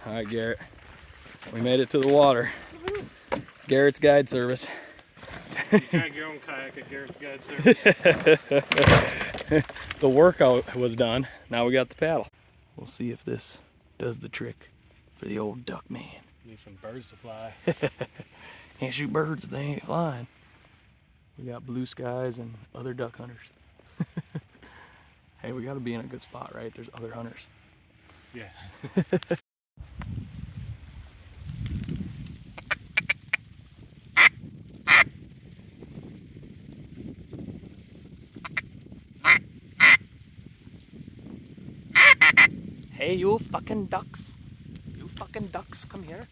All right, Garrett. We made it to the water. Garrett's Guide Service. You drag your own kayak at Garrett's Guide Service. The workout was done. Now we got the paddle. We'll see if this does the trick for the old duck man. Need some birds to fly. Can't shoot birds if they ain't flying. We got blue skies and other duck hunters. Hey, we gotta be in a good spot, right? There's other hunters. Yeah. Hey, you fucking ducks. You fucking ducks, come here.